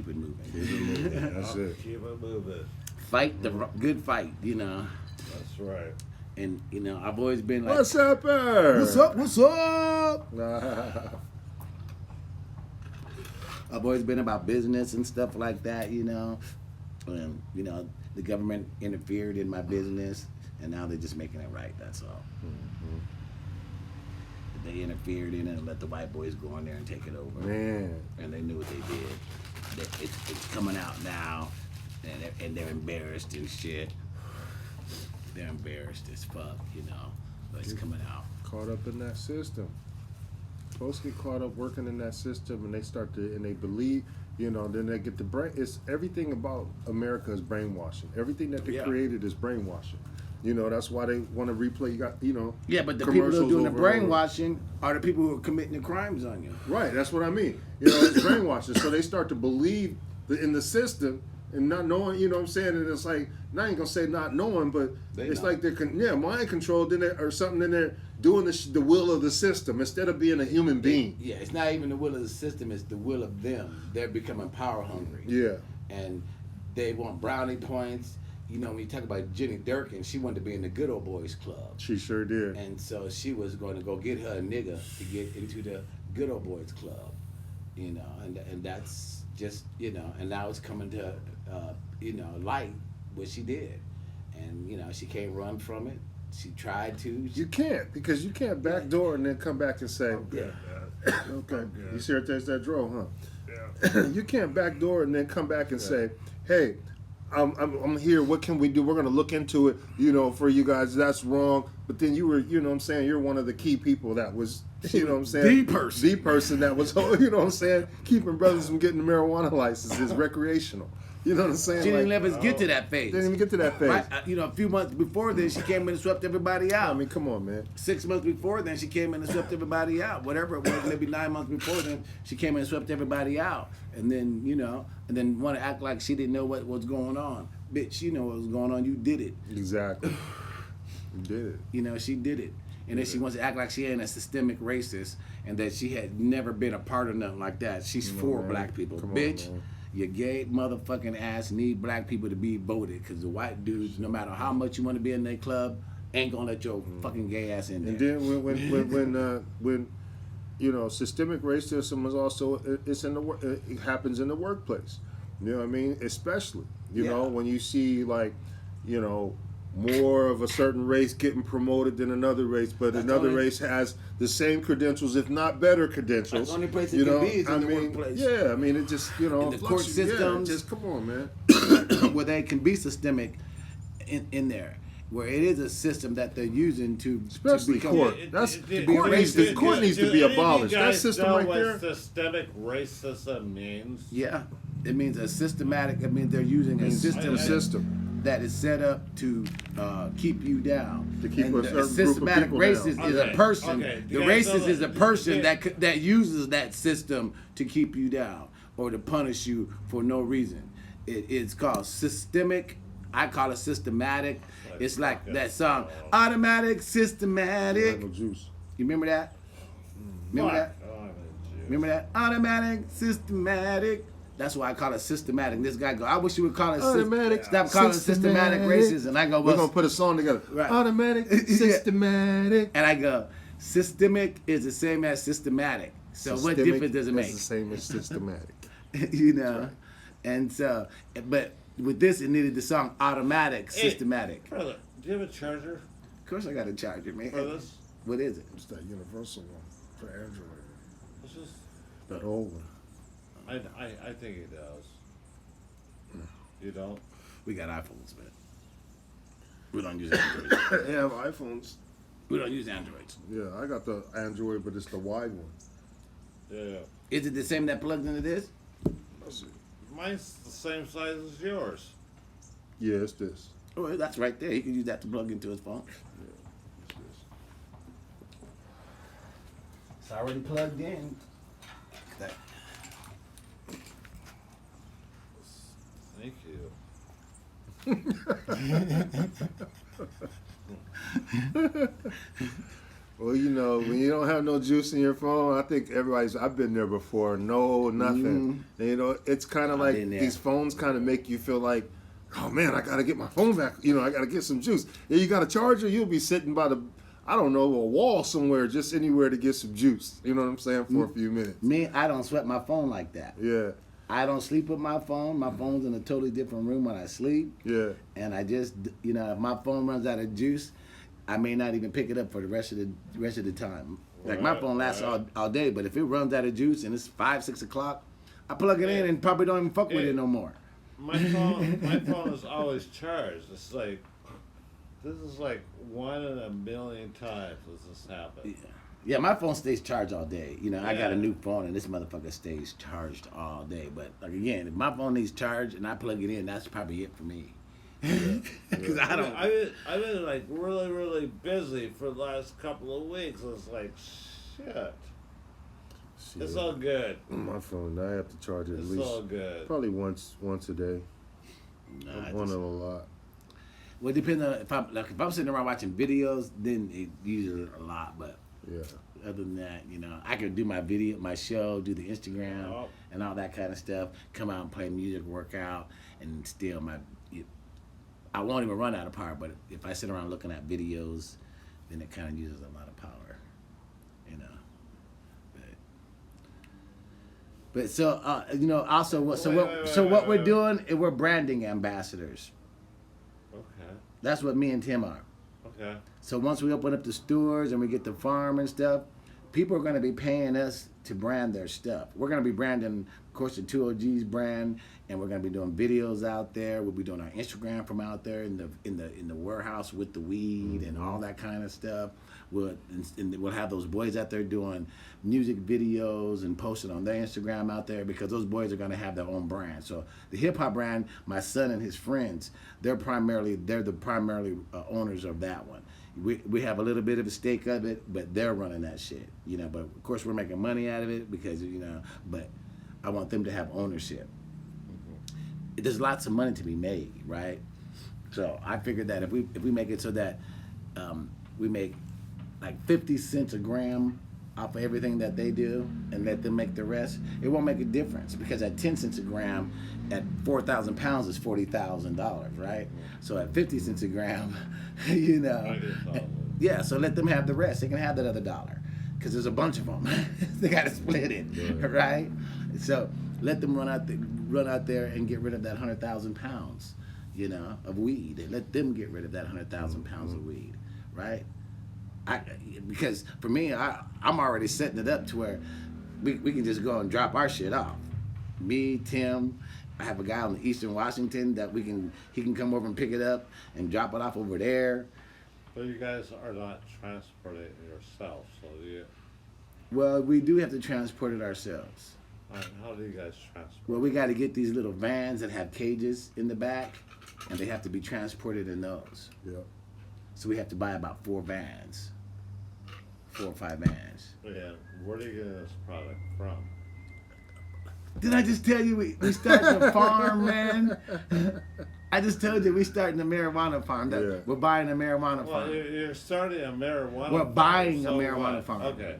keep it moving. Keep it moving. That's it. Keep it moving. Fight the good fight, you know. That's right. And you know, I've always been like, What's up, What's up? What's up? I've always been about business and stuff like that, you know. And you know, the government interfered in my business, and now they're just making it right. That's all. Mm-hmm. They interfered in it and let the white boys go in there and take it over. Man. And they knew what they did. It's coming out now, and they're embarrassed and shit. They're embarrassed as fuck, you know. But it's coming out. Caught up in that system. Folks get caught up working in that system, and they start to, and they believe, you know, then they get the brain. It's everything about America is brainwashing. Everything that they created is brainwashing. You know, that's why they want to replay. You got, you know. Yeah, but the people who are doing the brainwashing are the people who are committing the crimes on you. Right, that's what I mean. You know, it's brainwashing. So they start to believe in the system and not knowing. You know what I'm saying? And it's like, I ain't gonna say not knowing, but it's like they're mind controlled. Then or something. Then they're doing the will of the system instead of being a human being. Yeah, it's not even the will of the system. It's the will of them. They're becoming power hungry. Yeah, and they want brownie points. You know, when you talk about Jenny Durkin, she wanted to be in the Good Old Boys Club. She sure did. And so she was going to go get her a nigga to get into the Good Old Boys Club. You know, and that's just, you know, and now it's coming to, you know, light what she did. And, you know, she can't run from it. She tried to. You can't, because you can't backdoor and then come back and say, okay, you see her taste that draw, huh? Yeah. You can't backdoor and then come back and say, hey, I'm here. What can we do? We're going to look into it, you know, for you guys. That's wrong. But then you were, you know what I'm saying, you're one of the key people that was, you know what I'm saying? The person that was, you know what I'm saying, keeping brothers from getting the marijuana licenses recreational. You know what I'm saying? She didn't let us get to that phase. Didn't even get to that phase. Right? You know, a few months before then, she came in and swept everybody out. I mean, come on, man. 6 months before then, she came in and swept everybody out. Whatever it was, maybe 9 months before then, she came in and swept everybody out. And then, you know, and then want to act like she didn't know what was going on. Bitch, you know what was going on. You did it. Exactly. You did it. You know, she did it. And then she wants to act like she ain't a systemic racist and that she had never been a part of nothing like that. She's for black people. Bitch, your gay motherfucking ass need black people to be voted because the white dudes, no matter how much you want to be in their club, ain't gonna let your fucking gay ass in there. And then when you know, systemic racism is also, it happens in the workplace. You know what I mean? Especially, you know, when you see like, you know, more of a certain race getting promoted than another race, but another race has the same credentials, if not better credentials. That's the only place it can be is in the workplace. Yeah, I mean, it just, you know, in the court systems, just come on, man. where they can be systemic in there, where it is a system that they're using to especially become, court. Court needs to be abolished. That system right there. What systemic racism means? Yeah, it means a systematic. It means they're using a system that is set up to keep you down. To keep a systematic racist is a person. The racist is a person that uses that system to keep you down or to punish you for no reason. It's called systemic. I call it systematic. It's like that song, Automatic, Systematic. You remember that? Remember that? Remember that? Automatic, systematic. That's why I call it systematic. This guy go, I wish you would call it automatic. Stop calling it systematic racism. I go, we're gonna put a song together. Right. Automatic, systematic. And I go, systemic is the same as systematic. So systemic, what difference does it make? It's the same as systematic. You know, right. And so, but with this, it needed the song automatic, systematic. Brother, do you have a charger? Of course, I got a charger, man. For this? What is it? It's that universal one for Android. It's just that old one. I think he does. You don't? We got iPhones, man. We don't use Androids. They have iPhones. We don't use Androids. Yeah, I got the Android, but it's the wide one. Yeah. Is it the same that plugs into this? Mine's the same size as yours. Yeah, it's this. Oh, that's right there. He can use that to plug into his phone. Yeah, it's this. It's already plugged in. Thank you. Well, you know, when you don't have no juice in your phone, I think I've been there before. No, nothing. And, you know, it's kind of like these phones kind of make you feel like, oh man, I got to get my phone back. You know, I got to get some juice. Yeah, you got a charger, you'll be sitting by I don't know, a wall somewhere, just anywhere to get some juice. You know what I'm saying? For a few minutes. Me, I don't sweat my phone like that. Yeah. I don't sleep with my phone. My phone's in a totally different room when I sleep. Yeah. And I just, you know, if my phone runs out of juice, I may not even pick it up for the rest of the time. Like my phone lasts all day, but if it runs out of juice and it's 5, 6 o'clock, I plug it in and probably don't even fuck with it no more. My phone is always charged. It's like, this is like 1 in a million times this happens. Yeah, my phone stays charged all day. You know, I got a new phone and this motherfucker stays charged all day. But like again, if my phone needs charged and I plug it in, that's probably it for me. Because I don't. I've been like really busy for the last couple of weeks. It's like shit. It's all good. My phone, I have to charge it at least. It's all good. Probably once a day. I'm on it a lot. Well, it depends on if I'm sitting around watching videos, then it uses a lot. But other than that, you know, I can do my show, do the Instagram and all that kind of stuff. Come out and play music, work out, and still I won't even run out of power. But if I sit around looking at videos, then it kind of uses a lot of power, you know. But so you know, also what we're doing is we're branding ambassadors. Okay. That's what me and Tim are. Okay. So once we open up the stores and we get the farm and stuff, people are going to be paying us to brand their stuff. We're going to be branding, of course, the 2OG's brand, and we're going to be doing videos out there. We'll be doing our Instagram from out there in the warehouse with the weed and all that kind of stuff. We'll have those boys out there doing music videos and posting on their Instagram out there because those boys are going to have their own brand. So the hip hop brand, my son and his friends, they're the primary owners of that one. We have a little bit of a stake of it, but they're running that shit, you know. But of course we're making money out of it because, you know, but I want them to have ownership. There's lots of money to be made, right? So I figured that if we make it so that we make like 50 cents a gram off of everything that they do and let them make the rest, it won't make a difference because at 10 cents a gram, at 4,000 pounds is $40,000, right? So at 50 cents a gram, you know, yeah. So let them have the rest. They can have that other dollar because there's a bunch of them. They got to split it, right? So let them run out there and get rid of that 100,000 pounds, you know, of weed. And let them get rid of that 100,000 pounds of weed, right? Because for me, I'm already setting it up to where we can just go and drop our shit off. Me, Tim, I have a guy in Eastern Washington that he can come over and pick it up and drop it off over there. But you guys are not transporting it yourself, so you. Well, we do have to transport it ourselves. How do you guys transport? Well, we got to get these little vans that have cages in the back, and they have to be transported in those. Yeah. So we have to buy about 4 vans, 4 or 5 vans. Yeah, where do you get this product from? Did I just tell you we starting a farm, man? I just told you we starting a marijuana farm. We're buying a marijuana farm. Well, you're starting a marijuana farm. We're buying a marijuana farm. Okay,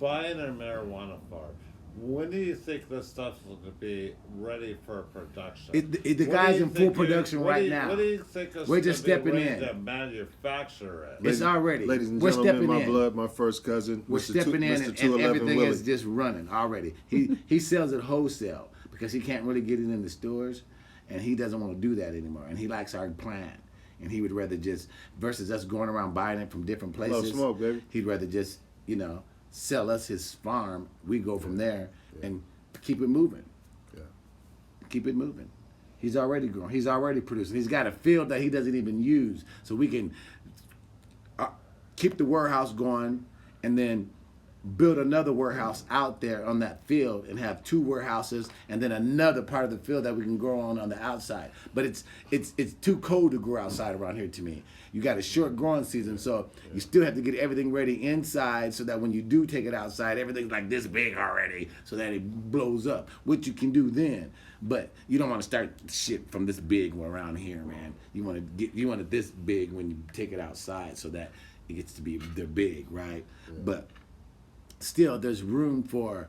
buying a marijuana farm. When do you think this stuff is going to be ready for production? The guy's in full production right now. What do you think is We're just stepping ready in to manufacture it? It's already. Ladies and We're gentlemen, stepping my in. blood, my first cousin. We're stepping in, and everything Willie. is just running already. He sells it wholesale because he can't really get it in the stores, and he doesn't want to do that anymore. And he likes our plan, and he would rather just versus us going around buying it from different places. Love smoke, baby. He'd rather just sell us his farm. We go from there and keep it moving. Yeah. Keep it moving. He's already growing. He's already producing. He's got a field that he doesn't even use, so we can keep the warehouse going and then build another warehouse out there on that field and have 2 warehouses and then another part of the field that we can grow on the outside. But it's too cold to grow outside around here to me. You got a short growing season, so you still have to get everything ready inside so that when you do take it outside, everything's like this big already so that it blows up, which you can do then. But you don't want to start shit from this big around here, man. You want it this big when you take it outside so that it gets to be they're big, right? Yeah. But still, there's room for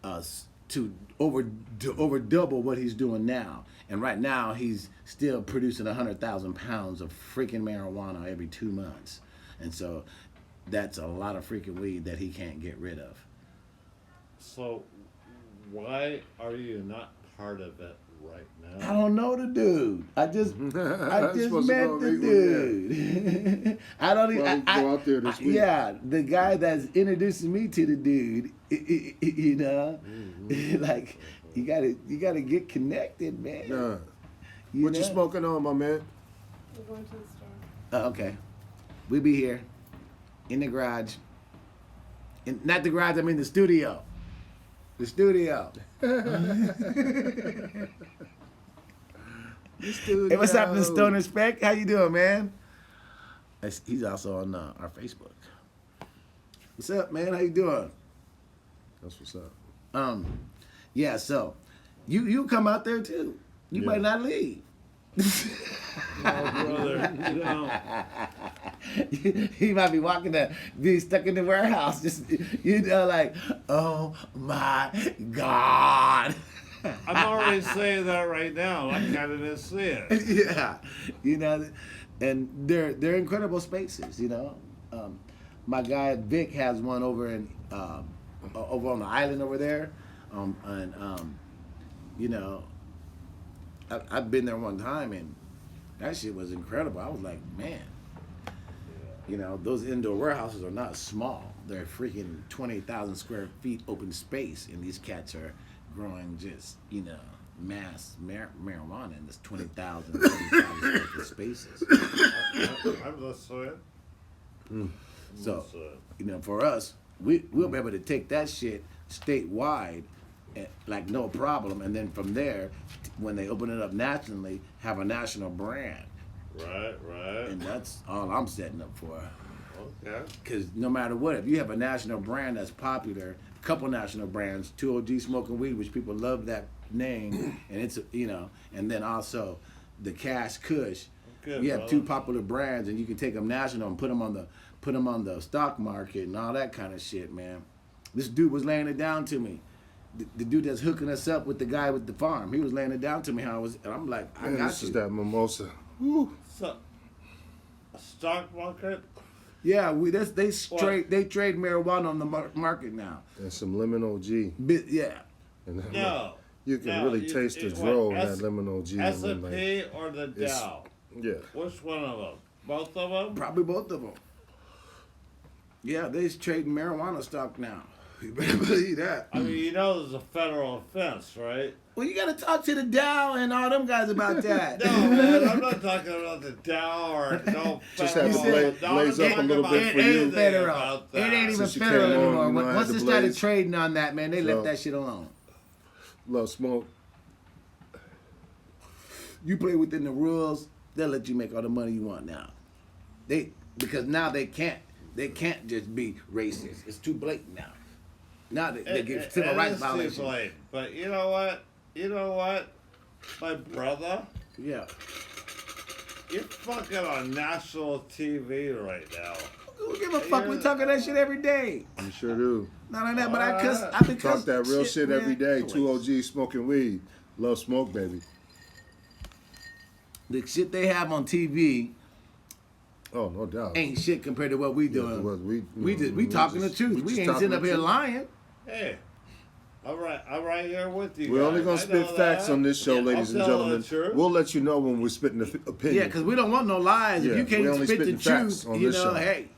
us to over double what he's doing now. And right now, he's still producing 100,000 pounds of freaking marijuana every 2 months, and so that's a lot of freaking weed that he can't get rid of. So, why are you not part of it right now? I don't know the dude. I just met the dude. I don't even go out there this week. Yeah, the guy that's introducing me to the dude. You know, like you gotta get connected, man. Nah. What you smoking on, my man? We're going to the store. Okay, we'll be here in the garage. Not the garage. I mean the studio. The studio. Hey, what's happening, Stoner Spec? How you doing, man? He's also on our Facebook. What's up, man? How you doing? That's what's up. Yeah. So, you come out there too. You might not leave. Oh, brother, you know. He might be be stuck in the warehouse, just like, oh my God. I'm already saying that right now. I kind of didn't see it. Yeah, and they're incredible spaces. My guy Vic has one over over on the island over there, I've been there one time and that shit was incredible. I was like, man, those indoor warehouses are not small. They're freaking 20,000 square feet open space, and these cats are growing just, mass marijuana in this 20,000 square foot spaces. I'm listening. So, for us, we'll be able to take that shit statewide, like no problem, and then from there, when they open it up nationally, have a national brand. Right. And that's all I'm setting up for. Okay. Because no matter what, if you have a national brand that's popular, a couple national brands, 2OGSSMOKINWEED, which people love that name, and it's and then also the Cash Kush. You have two popular brands, and you can take them national and put them on the stock market and all that kind of shit, man. This dude was laying it down to me. The dude that's hooking us up with the guy with the farm, he was laying it down to me how it was, and I'm like, I got this you. is that mimosa. Woo. So, a stock market? Yeah, they trade marijuana on the market now. And some lemon OG. Yeah. And you can really taste the draw in that lemon OG. S&P or the Dow? Yeah. Which one of them? Both of them? Probably both of them. Yeah, they're trading marijuana stock now. You better believe that. I mean, there's a federal offense, right? Well, you got to talk to the Dow and all them guys about that. No, man, I'm not talking about the Dow or no just federal. have to blaze up a little bit for you. Federal. It ain't even federal anymore. Once they started trading on that, man, they left that shit alone. Love smoke. You play within the rules, they'll let you make all the money you want now. Because now they can't just be racist. It's too blatant now. Now they get civil rights violations. But you know what? My brother. Yeah. You're fucking on national TV right now. Who give a fuck? We talking that shit every day. You sure do. Not like that, but I been talk that real shit man. Every day. 2OGs smoking weed. Love smoke, baby. The shit they have on TV. Oh, no doubt. Ain't shit compared to what we doing. Yeah, we talking the truth. We ain't sitting up here lying. Hey, I'm right here with you. We're only gonna spit facts on this show, ladies and gentlemen. We'll let you know when we're spitting the opinion. Yeah, because we don't want no lies. If you can't spit the truth, hey,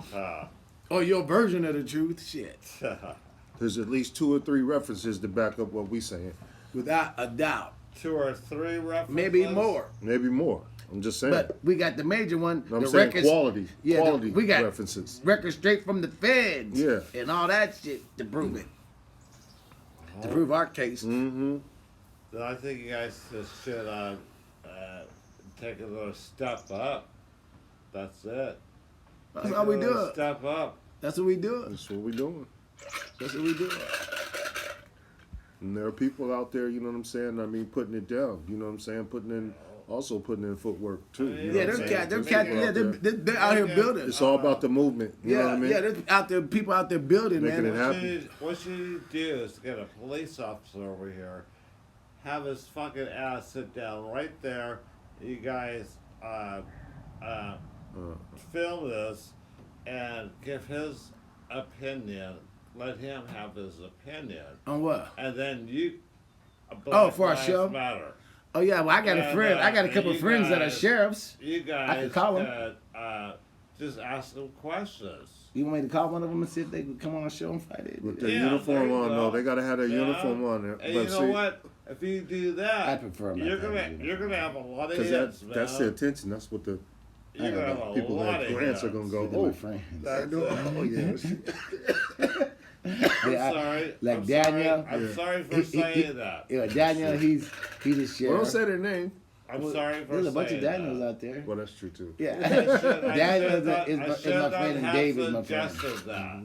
or your version of the truth, shit. There's at least 2 or 3 references to back up what we saying. Without a doubt. 2 or 3 references. Maybe more. I'm just saying. But we got the major one. I'm the saying records, quality. Yeah, quality we got references. Records straight from the feds. Yeah. And all that shit to prove it. To prove our case. Mm-hmm. Then I think you guys should take a little step up. That's it. That's how we do it. Step up. That's what we do. That's what we doing. That's what we do. And there are people out there, you know what I'm saying? I mean, putting it down. You know what I'm saying? Putting in also putting in footwork too. You know Yeah, what I'm saying? they're out here building. It's all about the movement. You know what I mean? Yeah, there's out there, people out there building, Making man. it happen. What you need to do is get a police officer over here, have his fucking ass sit down right there. You guys film this and give his opinion. Let him have his opinion. On what? And then you. For our show? Matter. Oh yeah, well I got a friend. I got a couple of friends that are sheriffs. You guys I can call them. just ask them questions. You want me to call one of them and see if they can come on our show on Friday? With their uniform on, no, they gotta have their uniform on there. And But you know what? If you do that, I prefer them you're not to have gonna a you're gonna have a lot of because hits, man. that's the attention. That's what the You're gonna have a people lot that of grants are hits. gonna go. They're my friends. That's Oh yeah. I'm sorry. Like I'm Daniel. Sorry. I'm sorry for saying that. Yeah, Daniel, he's a Well, sheriff. don't say their name. I'm sorry for There's a bunch saying of Daniels that. out there. Well, that's true too. Yeah, I Daniel should not- is I my should not friend, and have Dave is my friend. suggested that.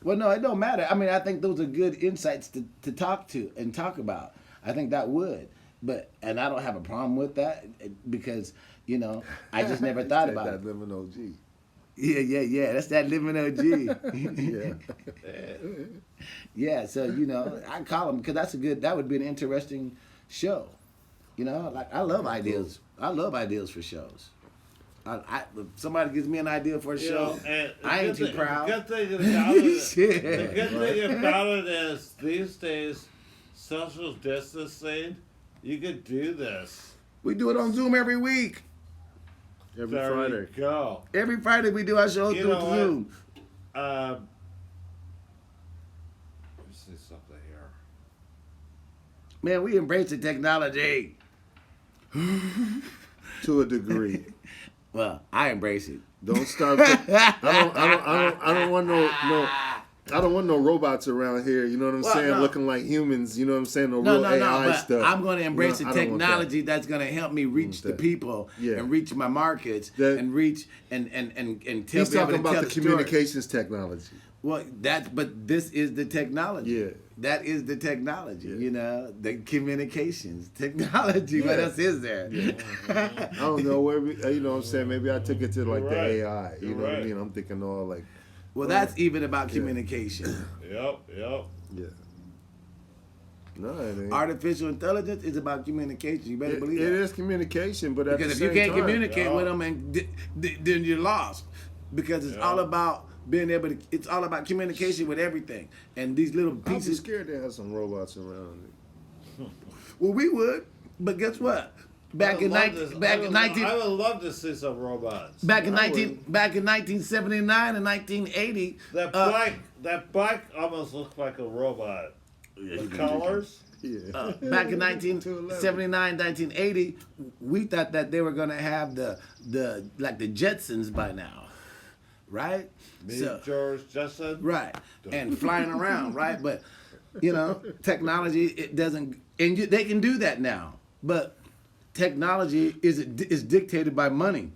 Well, no, it don't matter. I mean, I think those are good insights to talk to and talk about. I think that would, and I don't have a problem with that because I just never thought about it. That lemon OG. Yeah. That's that living OG. Yeah. Yeah. So I call them because that would be an interesting show. Like I love ideas. I love ideas for shows. If somebody gives me an idea for a show, And I ain't too proud. The good thing about it, Shit. the good thing about it is these days, social distancing, you could do this. We do it on Zoom every week. Every There Friday. you go. Every Friday we do our show You through know what? Zoom. Let me see something here. Man, we embrace the technology. To a degree. Well, I embrace it. Don't start. I don't want I don't want no robots around here. You know what I'm Well, saying? no. Looking like humans. You know what I'm saying? No, No, real no, AI but stuff. I'm going to embrace No, the I don't want that. technology that's going to help me reach the that. people Yeah. and reach my markets That- and reach and tell He's be able talking to about tell the story. communications technology. Well, but this is the technology. Yeah. That is the technology. Yeah. The communications technology. What Yeah. else is there? I don't know where you know what I'm saying. Maybe I took it to like You're the right. AI. You You're know what I right. mean? I'm thinking all like, Well, that's even about communication. Yep. yeah. No, it ain't. Artificial intelligence is about communication. You better It believe it that. is communication, but at Because the if you same can't time, communicate Yeah. with them, and then you're lost. Because it's Yeah. all about being able to. It's all about communication with everything. And these little I'd be pieces. scared to have some robots around. Well, we would, but guess what? I would love to see some robots. Back in I 1979 and 1980. That bike almost looks like a robot. The colors. Yeah. Back in 1979, 1980, we thought that they were gonna have the Jetsons by now, right? Me, George, Justin. Right, and flying around, right? But technology, it doesn't, and they can do that now. But technology is dictated by money,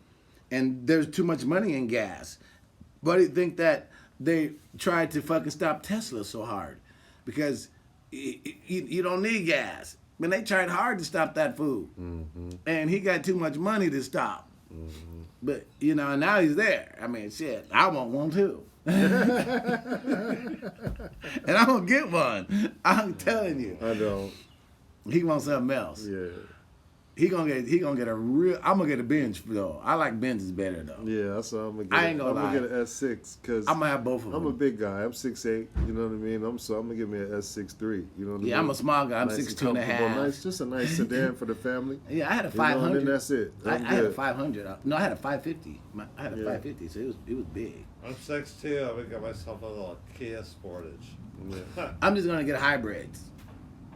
and there's too much money in gas. Why do you think that they tried to fucking stop Tesla so hard? Because you don't need gas. Man, they tried hard to stop that fool, and he got too much money to stop. But and now he's there. I mean, shit, I want one too. And I'm gonna get one. I'm telling you. I don't. He wants something else. Yeah. He gonna get a real. I'm gonna get a Benz though. I like Benz's better though. Yeah, so I'm gonna get. I ain't gonna I'm lie. gonna get an S6 because I'm gonna have both of them. I'm a big guy. I'm 6'8". You know what I mean? I'm gonna give me an S63. You know what I mean? Yeah, I'm a small guy. I'm Nice 6'2" and a comfortable. half. Nice, just a nice sedan for the family. Yeah, I had a You know, and 500. then that's it. I I'm had a good. 500. No, I had a 550. I had a Yeah. 550, so it was big. I'm 6'2". I'm gonna get myself a little Kia Sportage. Yeah. I'm just gonna get hybrids,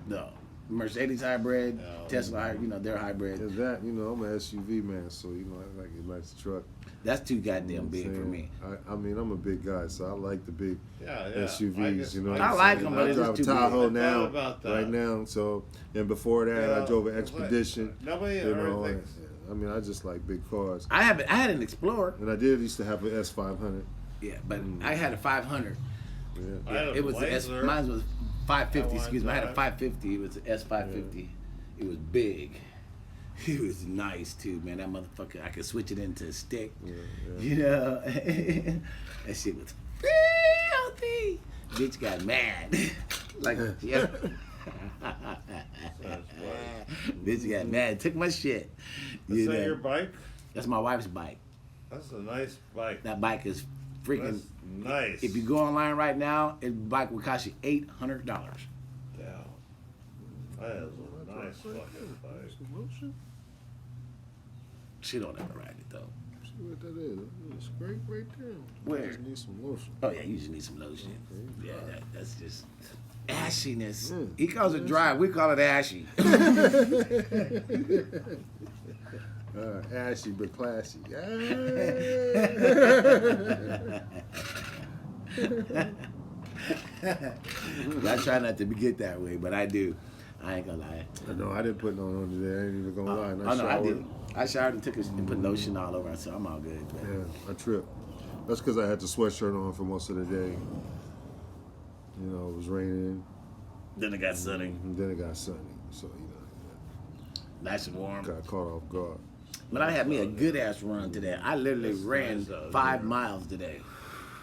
though. Mercedes hybrid, Yeah. Tesla, they're hybrids. Is that I'm an SUV man, so I like a nice truck. That's too You know goddamn what I'm big for saying? me. I mean, I'm a big guy, so I like the big Yeah. SUVs. You know, what I I'm like saying? them, but I it's drive just a too big. Tahoe I thought now, about that. right now. So, and before that, I drove an It's like- Expedition. Nobody You ever know, thinks. I mean, I just like big cars. I had an Explorer. And I did used to have an S500. Yeah, but I had a 500. Yeah. I had a It was the Blazer. mine was 550. At one Excuse me, I had a time. 550. It was an S550. It was big. He was nice too, man. That motherfucker, I could switch it into a stick. Yeah. You know, that shit was filthy. Bitch got mad. Like, yeah. Bitch got mad. Took my shit. Is that your bike? That's my wife's bike. That's a nice bike. That bike is freaking That's nice. If you go online right now, the bike will cost you $800. Damn. That is a nice fucking bike. Lotion? She don't ever ride it though. See what that is? It's scrape right there. Where? You just need some lotion. Oh yeah, you just need some lotion. Okay. Yeah, that's just ashiness. Yeah. He calls it dry. We call it ashy. Ashy but classy. I try not to get that way, but I do. I ain't gonna lie. No, I didn't put no on today. I ain't even gonna lie. Oh no, I did. I showered and took a and put lotion all over, so I'm all good. But. Yeah, I tripped. That's because I had the sweatshirt on for most of the day. You know, it was raining. Then it got sunny. And then it got sunny. So, you know, Nice and warm. got caught off guard. But I had me a good ass run today. I literally ran 5 miles today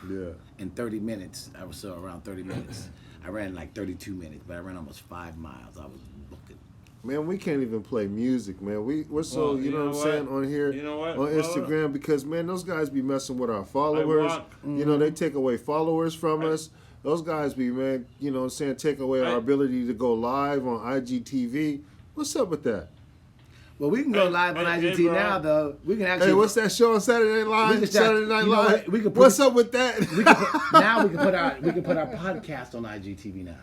Yeah. in 30 minutes. I was around 30 minutes. I ran like 32 minutes, but I ran almost 5 miles. I was looking. Man, we can't even play music, man. We're so, Well, you know what I'm saying, on here, You know what? on Instagram, because, man, those guys be messing with our followers. You know, they take away followers from us. Those guys be, man, you know what I'm saying, take away our ability to go live on IGTV. What's up with that? Well, we can go live on IGT now, though. We can actually. Hey, what's that show on Saturday Night Live? Saturday Night Live. We can put What's up with that? now we can put our podcast on IGTV now.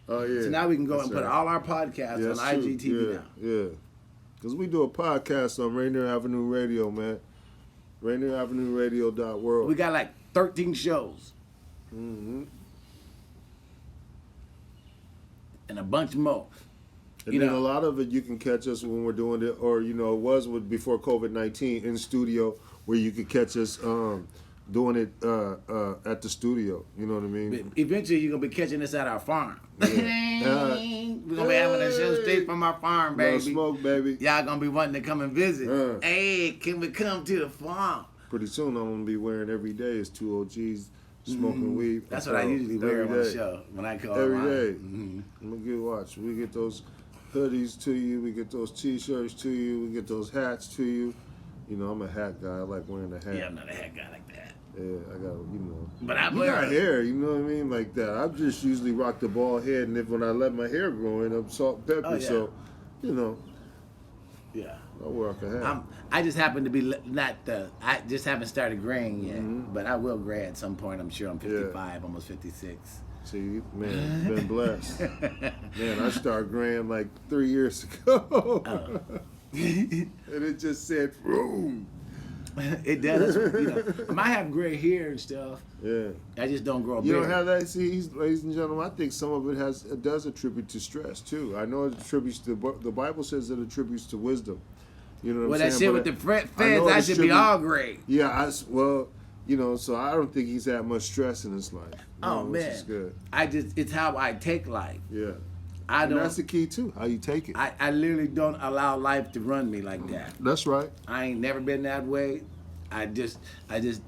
Oh yeah. So now we can go That's and put right. all our podcasts on IGTV now. Yeah. Because we do a podcast on Rainier Avenue Radio, man. RainierAvenueRadio.world. We got like 13 shows. Mm-hmm. And a bunch more. And then a lot of it you can catch us when we're doing it, or, you know, it was before COVID-19 in studio where you could catch us doing it at the studio. You know what I mean? Eventually, you're going to be catching us at our farm. Yeah. We're going to be having a show straight from our farm, baby. No smoke, baby. Y'all going to be wanting to come and visit. Hey, can we come to the farm? Pretty soon I'm going to be wearing every day is 2OGs smoking weed. That's what I usually wear on the show when I call every around. day. I'm going to watch. We get those hoodies to you. We get those T-shirts to you. We get those hats to you. You know, I'm a hat guy. I like wearing a hat. Yeah, I'm not a hat guy like that. Yeah, I got, you know. But I You got hair, you know what I mean? Like that. I just usually rock the bald head, and when I let my hair grow in, I'm salt and pepper. Oh, yeah. So, you know, Yeah. I rock a hat. I just happen to be I just haven't started graying yet. But I will gray at some point. I'm sure I'm 55, almost 56. See, man, been blessed. Man, I started graying like 3 years ago. And it just said, boom. It does. You know, I might have gray hair and stuff. Yeah. I just don't grow a You beard. don't have that? See, ladies and gentlemen, I think some of it does attribute to stress, too. I know it attributes to, the Bible says it attributes to wisdom. You know what I'm that saying? shit with the feds, I should be all gray. Yeah, well, you know, so I don't think he's had much stress in his life. Oh, which man. is good. It's how I take life. Yeah. And that's the key, too, how you take it. I literally don't allow life to run me like that. That's right. I ain't never been that way. I just,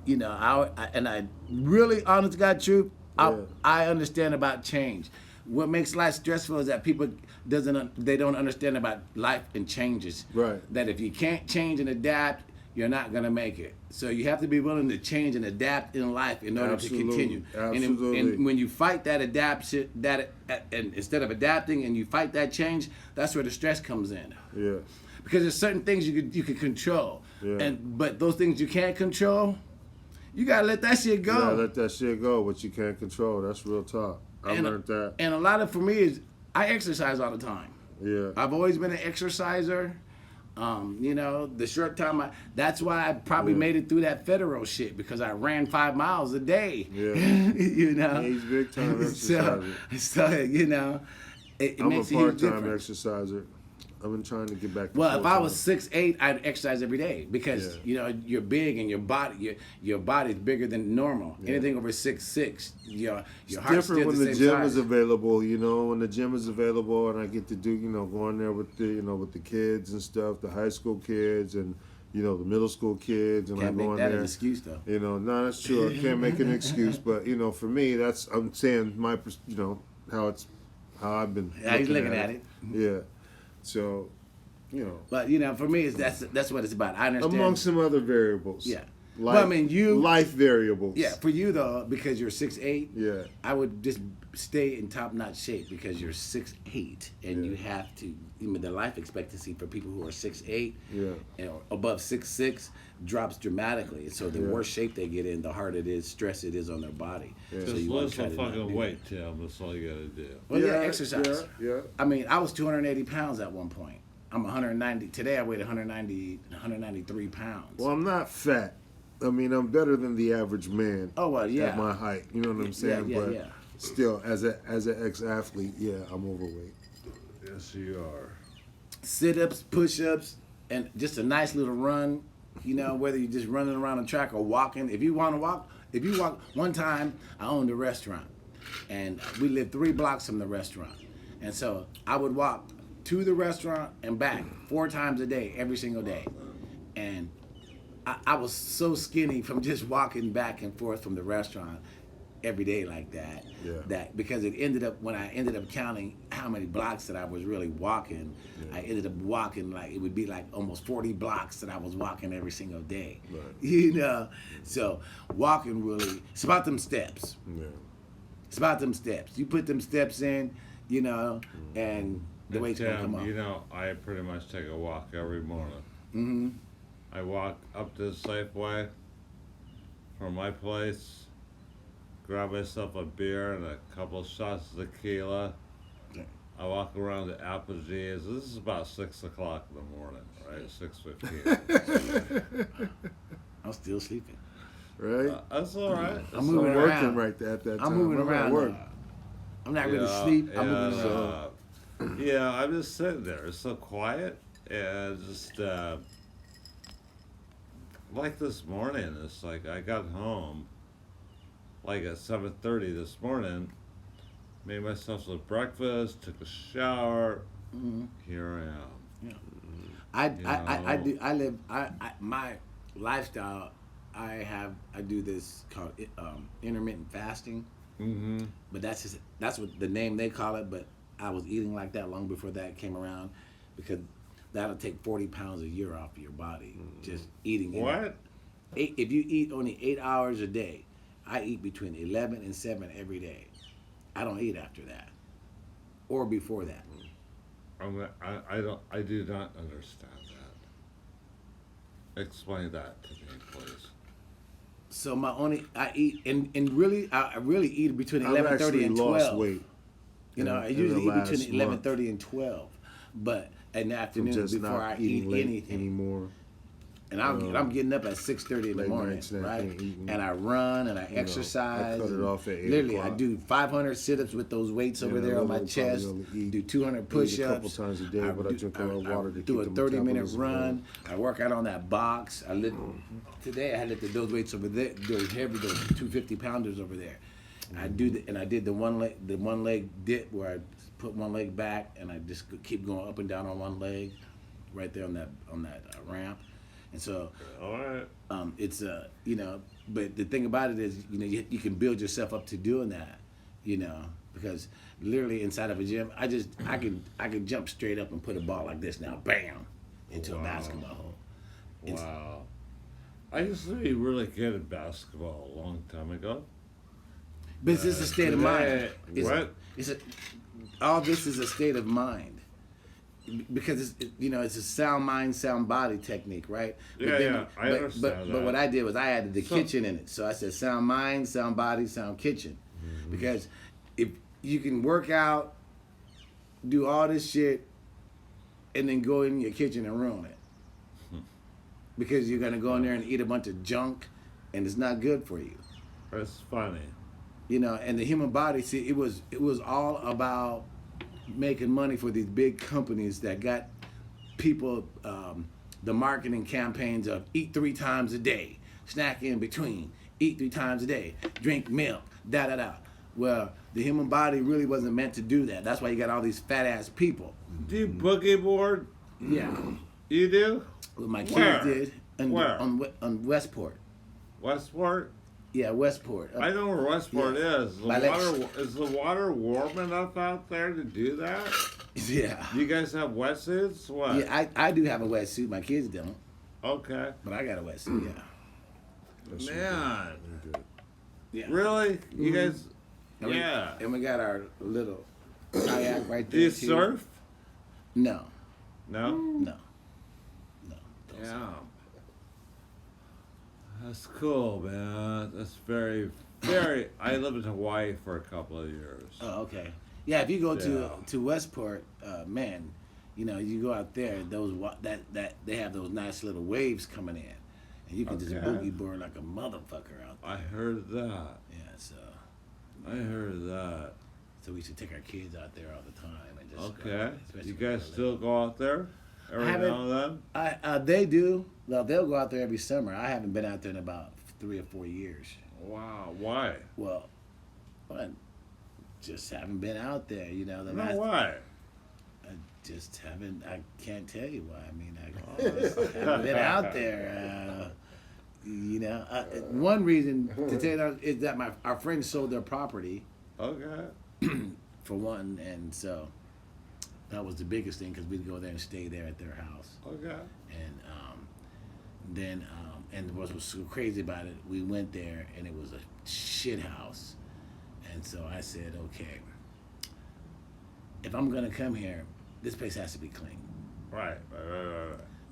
you know, I really, honest to God truth, I understand about change. What makes life stressful is that people they don't understand about life and changes. Right. That if you can't change and adapt, you're not gonna make it. So you have to be willing to change and adapt in life in order to continue. Absolutely. And when you fight that adaptation, and instead of adapting and you fight that change, that's where the stress comes in. Yeah. Because there's certain things you can control, but those things you can't control, you gotta let that shit go. You gotta let that shit go. What you can't control. That's real talk. I learned that. And a lot of for me is I exercise all the time. Yeah. I've always been an exerciser. You know, the short time that's why I probably made it through that federal shit, because I ran 5 miles a day. Yeah. You know. Yeah, he's big time exerciser. So you know, it I'm makes a a huge part-time difference. exerciser. I've been trying to get back to Well, if I was full-time. 6'8", I'd exercise every day because you're big and your body's bigger than normal. Yeah. Anything over 6'6", your It's heart's different still when the the same gym size. is available, when the gym is available and I get to do, go in there with the, with the kids and stuff, the high school kids and, the middle school kids, and Can't I go make in that there. an excuse though. No, that's true. I can't make an excuse, but for me, I'm saying how I've been. How he's looking at it. Yeah. So, But for me, that's what it's about. I understand. among some other variables. Yeah. Life, Well, I mean, life variables. Yeah, for you though, because you're 6'8", Yeah. I would just stay in top-notch shape because you're 6'8", and you have to. The life expectancy for people who are 6'8", and above 6'6", drops dramatically. So the worse shape they get in, the harder stress it is on their body. Yeah. So Just you want lose to try some to not fucking do weight, Tim. That's all you gotta do. Well, exercise. Yeah. I mean, I was 280 pounds at one point. I'm 190. Today I weighed 193 pounds. Well, I'm not fat. I mean, I'm better than the average man. Oh, well, yeah. At my height, you know what I'm saying? Yeah, but yeah. still, as an ex-athlete, I'm overweight. Yes, you are. Sit-ups, push-ups, and just a nice little run. Whether you're just running around the track or walking. If you want to walk, one time I owned a restaurant, and we lived 3 blocks from the restaurant, and so I would walk to the restaurant and back 4 times a day, every single day, and I was so skinny from just walking back and forth from the restaurant every day like that. Yeah. That because when I ended up counting how many blocks that I was really walking, I ended up walking it would be like almost 40 blocks that I was walking every single day. Right. So walking really, it's about them steps. Yeah. It's about them steps. You put them steps in, and the weight's gonna come up. I pretty much take a walk every morning. Mm-hmm. I walk up to the Safeway from my place, grab myself a beer and a couple of shots of tequila. I walk around the Applebee's. This is about 6 o'clock in the morning, right? 6:15. I'm still sleeping. Right? That's all right. I'm moving I'm around. working right at that time. I'm moving I'm at around. work. I'm not really asleep. I'm moving around. I'm just sitting there. It's so quiet and just like this morning. It's like I got home like at 7:30 this morning, made myself some breakfast, took a shower. Mm-hmm. Here I am. My lifestyle, I do this called intermittent fasting. Mm-hmm. But that's what the name they call it. But I was eating like that long before that came around, because that'll take 40 pounds a year off of your body just eating. What? If you eat only 8 hours a day, I eat between 11 and 7 every day. I don't eat after that or before that. I do not understand that. Explain that to me, please. So I eat and really I really eat between 11:30 and 12. Lost weight. I in usually the eat between last 11:30 and 12, but in the From afternoon just before not I eat eating late anything. anymore. And I'm getting up at 6:30 in the late morning, night snack right? ain't eating. And I run and I exercise. I cut it and off at 8 literally, o'clock. I do 500 sit-ups with those weights over there on my chest. Do 200 push-ups. a couple times a day, but I drink a lot of water to do a keep the 30-minute metabolism run. I work out on that box. Today I had lifted those weights over there. Those heavy, those 250 pounders over there. I did the one leg dip where I put one leg back and I just keep going up and down on one leg, right there on that ramp. And so, All right. it's but the thing about it is, you can build yourself up to doing that, because literally inside of a gym, I can jump straight up and put a ball like this now, bam, into a basketball hole. Wow. I used to be really good at basketball a long time ago. But it's just a state of mind. What? All this is a state of mind. Because it's a sound mind, sound body technique, right? I understand that. But what I did was I added the kitchen in it. So I said sound mind, sound body, sound kitchen. Mm-hmm. Because if you can work out, do all this shit, and then go in your kitchen and ruin it. Because you're gonna go in there and eat a bunch of junk, and it's not good for you. That's funny. And the human body, see, it was all about making money for these big companies that got people the marketing campaigns of eat 3 times a day, snack in between, eat 3 times a day, drink milk, da. Well, the human body really wasn't meant to do that. That's why you got all these fat ass people. Do you boogie board? Yeah. You do? Well, my Where? kids did. Where? On Westport. Westport? Yeah, Westport. I know where Westport is. By Is the water warm enough out there to do that? Yeah. You guys have wetsuits? What? Yeah, I do have a wetsuit. My kids don't. Okay. But I got a wetsuit, yeah. That's Man. good. Yeah. Really? You guys? And we- Yeah. and we got our little kayak right there. Do you too. surf? No. No? No. Yeah. That's cool, man. That's very, very. I lived in Hawaii for a couple of years. Oh, okay. Yeah, if you go Yeah. to Westport, man, you know, you go out there, that they have those nice little waves coming in, and you can just Okay. boogie board like a motherfucker out there. I heard that. Yeah, so I heard that. we should take our kids out there all the time and just. Okay. especially You when guys they're still little. go out there every haven't- now and then? They do. Well, they'll go out there every summer. I haven't been out there in about 3 or 4 years. Wow. Why? Well, I just haven't been out there. You know, No, why? I just haven't. I can't tell you why. I mean, I just haven't been out there. You know, one reason to tell you that is that our friends sold their property Okay. for one, and so that was the biggest thing because we'd go there and stay there at their house. Okay. And then what was so crazy about it, we went there and it was a shit house. And so I said, okay, if I'm gonna come here, this place has to be clean. Right.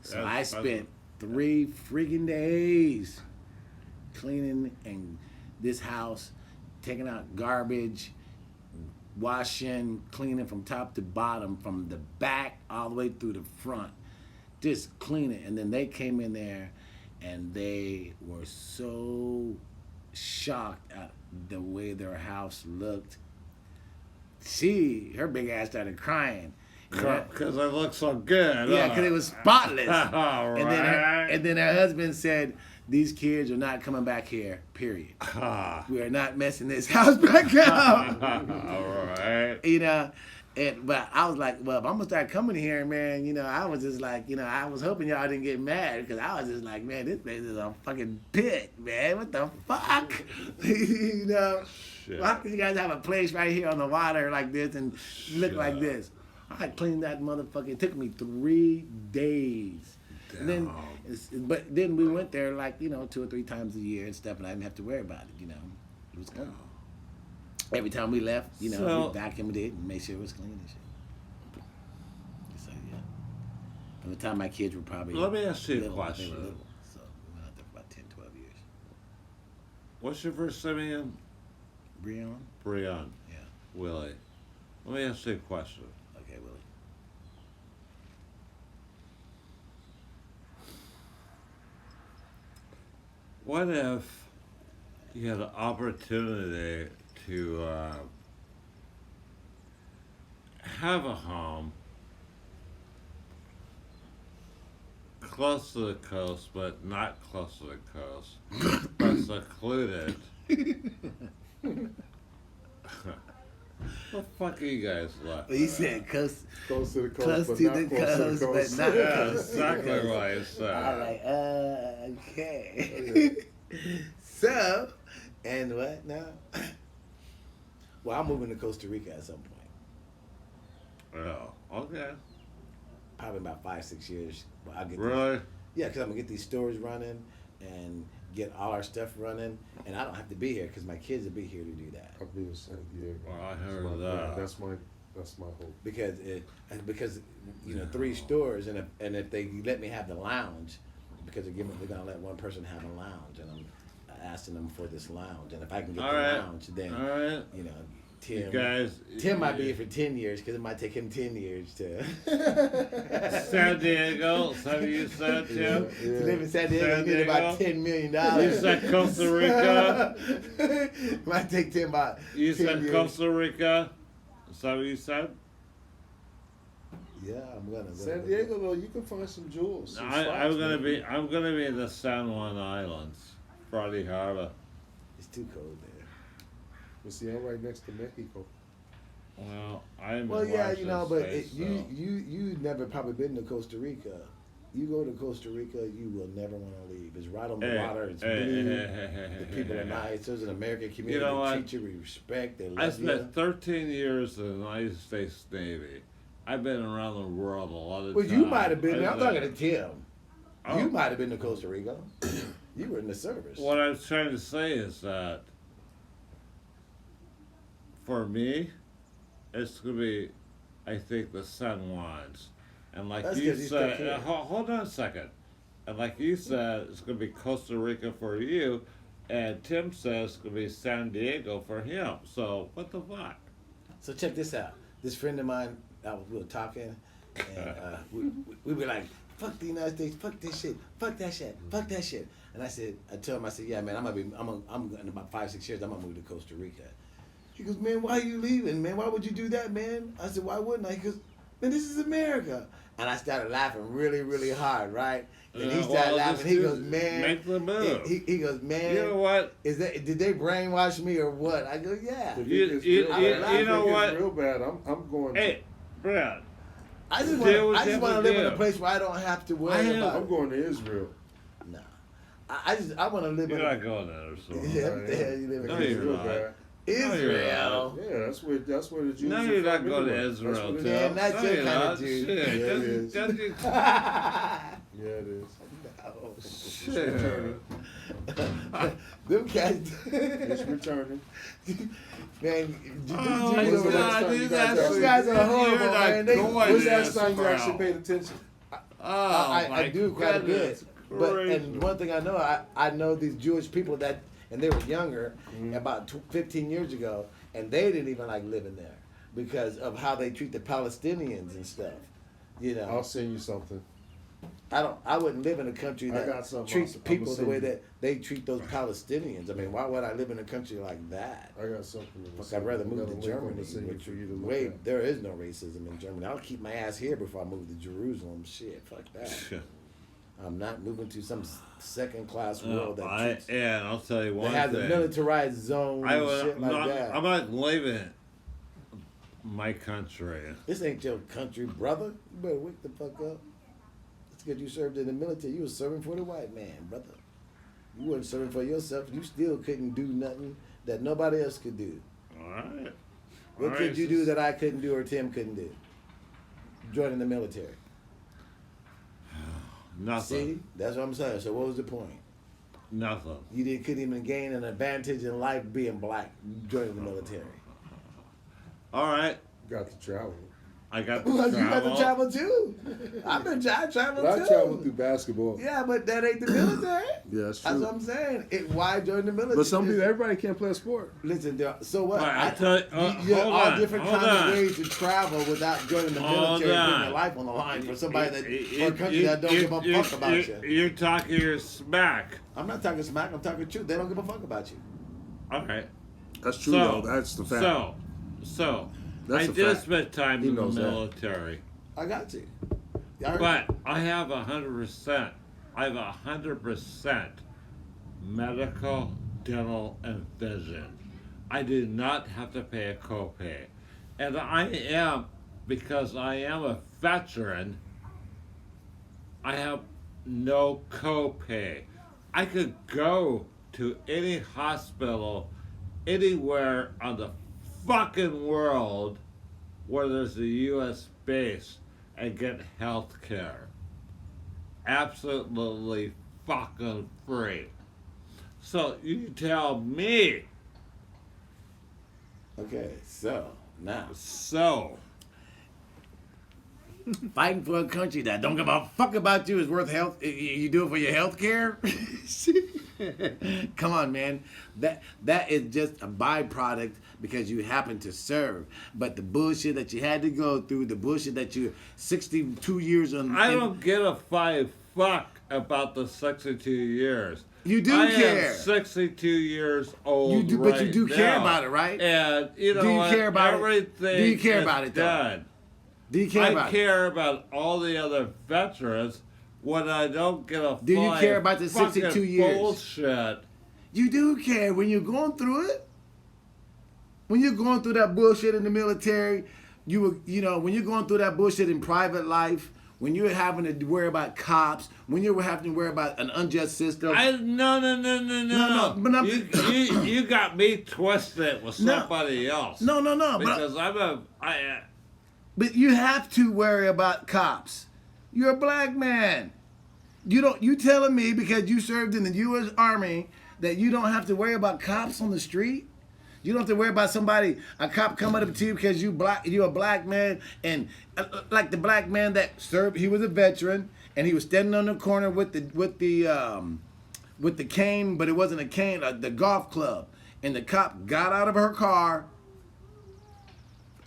So I spent 3 freaking days cleaning and this house, taking out garbage, washing, cleaning from top to bottom, from the back all the way through the front, just cleaning. And then they came in there and they were so shocked at the way their house looked. Her big ass started crying. Because I look so good. Yeah, because it was spotless. All right. And then her husband said, "These kids are not coming back here, period. We are not messing this house back up." All right. You know, but I was like, well, if I'm going to start coming here, man, you know, I was just like, you know, I was hoping y'all didn't get mad because I was just like, man, this place is a fucking pit, man. What the fuck? You know, Shit. how can you guys have a place right here on the water like this and look like this? I cleaned that motherfucker. It took me 3 days. And but then we went there like, you know, 2 or 3 times a year and stuff, and I didn't have to worry about it, you know. It was clean. Every time we left, you know, we vacuumed it and made sure it was clean and shit. So, yeah. By the time my kids were probably Let me ask you a little, question. they were little. So we went out there for about 10, 12 years. What's your first name again? Breon? Brian. Yeah. Willie. Let me ask you a question. Okay, Willie. What if you had an opportunity to have a home close to the coast, but not close to the coast, but secluded? What the fuck are you guys laughing Well, you at? said coast Close to the close coast, to but the not close to the coast, coast. but not Yeah, close to the exactly coast. what I said. I was like, okay. So, and what now? Well, I'm moving to Costa Rica at some point. Oh, okay. Probably about 5, 6 years. Well, I'll get Really? Yeah, because I'm going to get these stores running and get all our stuff running. And I don't have to be here because my kids will be here to do that. I'll be in San Diego. Well, I That's heard my- that. That's my hope. Because you know, 3 stores, and if they let me have the lounge, because they're gonna let one person have a lounge, and I'm asking them for this lounge, and if I can get All the right. lounge, then All right. you know, You Tim. guys. Tim might be here for 10 years because it might take him 10 years to. San Diego, is that what you said, Tim? To live in San Diego, San you need about Diego? $10 million. You said Costa Rica? Might take Tim about. You 10 said years. Costa Rica? Is that what you said? Yeah, I'm gonna. San Diego, though, you can find some jewels. Some I'm spots, gonna man. be. I'm gonna be in the San Juan Islands, Friday Harbor. It's too cold there. But see, I'm right next to Mexico. Well, I'm. Well, in yeah, Washington but State, so. you never probably been to Costa Rica. You go to Costa Rica, you will never want to leave. It's right on the water. It's blue. The people are nice. There's an American community. You know that what? treat you with respect. They I love you. spent 13 years in the United States Navy. I've been around the world a lot of Well, times. you might have been. I'm talking to Tim. Oh. You might have been to Costa Rica. You were in the service. What I was trying to say is that for me, it's going to be, I think, the San Juans. And like That's you 'cause you stuck said, here. hold on a second. And like you said, it's going to be Costa Rica for you. And Tim says it's going to be San Diego for him. So what the fuck? So check this out. This friend of mine, we were talking, and we were like, "Fuck the United States, fuck this shit, fuck that shit, fuck that shit." And I told him, I said, "Yeah, man, I'm in about 5-6 years, I'm gonna move to Costa Rica." He goes, "Man, why are you leaving, man? Why would you do that, man?" I said, "Why wouldn't I?" He goes, "Man, this is America." And I started laughing really, really hard, right? And he started laughing. He goes, "Man," make the move. he goes, "Man, You know what? did they brainwash me or what?" I go, "Yeah." If You- it gets you- real you- bad, you know if it what? gets real bad, I'm going. Hey, Brad. I just Deal with want to what live in a you place where I don't have to worry about I'm it. going to Israel. Nah. I want to live You're in not going there, so. Yeah, what the hell you live No, in? you're real not. bad. Israel. Yeah, that's where the Jews. No, are you're not from going to anyway. Israel, That's what it Tim. Man, is. that's No, your you're kind of not. Jew. Shit. Yeah, it Doesn't- is. doesn't- Yeah, it is. Shit. Them cats. It's returning. Man, Oh my Jews over there- God, time dude, you that's got those guys are horrible, you're not man. They- going When's the to last time you Israel. actually paid attention? I do quite a bit. goodness But gracious. and one thing I know, I know these Jewish people that, and they were younger, about 15 years ago, and they didn't even like living there because of how they treat the Palestinians and stuff. You know, I'll send you something. I wouldn't live in a country I that got something treats I'ma people the send way you. that they treat those Palestinians. I mean, why would I live in a country like that? I got something. Fuck, I'd rather move to Germany. Send you Which, for you to look wait, at. there is no racism in Germany. I'll keep my ass here before I move to Jerusalem. Shit, fuck that. Shit. I'm not moving to some second-class world that treats, And I'll tell you that one has a thing. militarized zone and shit like that. I'm not leaving my country. This ain't your country, brother. You better wake the fuck up. It's because you served in the military. You was serving for the white man, brother. You wasn't serving for yourself. You still couldn't do nothing that nobody else could do. All right. What All could right, you do that I couldn't do or Tim couldn't do? Joining the military. Nothing. See? That's what I'm saying. So what was the point? Nothing. You couldn't even gain an advantage in life being black joining the military. All right. Got to travel. I got to Well, travel. you got to travel too. I traveled But too. I traveled through basketball. Yeah, but that ain't the military. Yeah, that's That's true. what I'm saying. Why join the military? But some people, everybody can't play a sport. Listen, so what? All right, I'll tell you- There hold are on, different hold kinds on. of ways to travel without joining the Hold military and putting on. your life on the line for somebody that for a You- country that don't you- give a you- fuck about you. You're talking your smack. I'm not talking smack. I'm talking truth. They don't give a fuck about you. All right. That's true, though. That's the fact. So, That's I a did fact. spend time He in the knows that. military, I got you. I- but I have 100%. I have 100% medical, dental, and vision. I do not have to pay a copay, and because I am a veteran. I have no copay. I could go to any hospital anywhere on the fucking world where there's a U.S. base and get health care. Absolutely fucking free. So you tell me. Okay, so now So, fighting for a country that don't give a fuck about you is worth health. You do it for your health care. Come on, man. That is just a byproduct because you happen to serve. But the bullshit that you had to go through, the bullshit that you 62 years on. I don't give a fuck about the 62 years. You do I care. am 62 years old. You do, but you right do care now. about it, right? And you know Do you what? care about it? Everything Do you care is about it, though? done. Do you care about? I care about all the other veterans when I don't get a. Do you care about the fucking 62 years? Bullshit. You do care when you're going through it. When you're going through that bullshit in the military, when you're going through that bullshit in private life, when you're having to worry about cops, when you're having to worry about an unjust system. No. But You got me twisted with somebody else. No. Because But you have to worry about cops. You're a black man. You telling me because you served in the U.S. Army that you don't have to worry about cops on the street? You don't have to worry about a cop coming up to you because you're a black man, and like the black man that served, he was a veteran, and he was standing on the corner with the cane, but it wasn't a cane, the golf club, and the cop got out of her car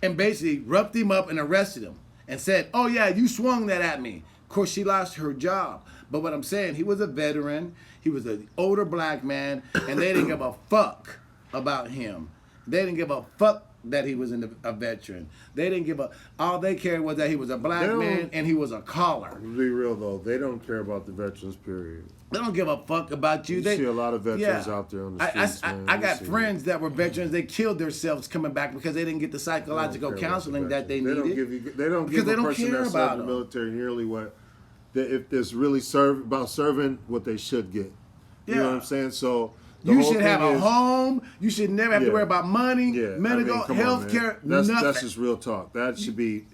and basically roughed him up and arrested him and said, "Oh yeah, you swung that at me." Of course, she lost her job. But what I'm saying, he was a veteran, he was an older black man, and they didn't give a fuck about him. They didn't give a fuck that he was a veteran. They didn't give all they cared was that he was a black man and he was a caller. To be real though, they don't care about the veterans, period. They don't give a fuck about you. You see a lot of veterans out there on the streets, man. I got friends that were veterans. They killed themselves coming back because they didn't get the psychological counseling that they needed. They don't give a person that served in the military nearly what, if there's really about serving, what they should get. You know what I'm saying? So you should have a home. You should never have to worry about money, medical, health care, nothing. That's just real talk. That should be.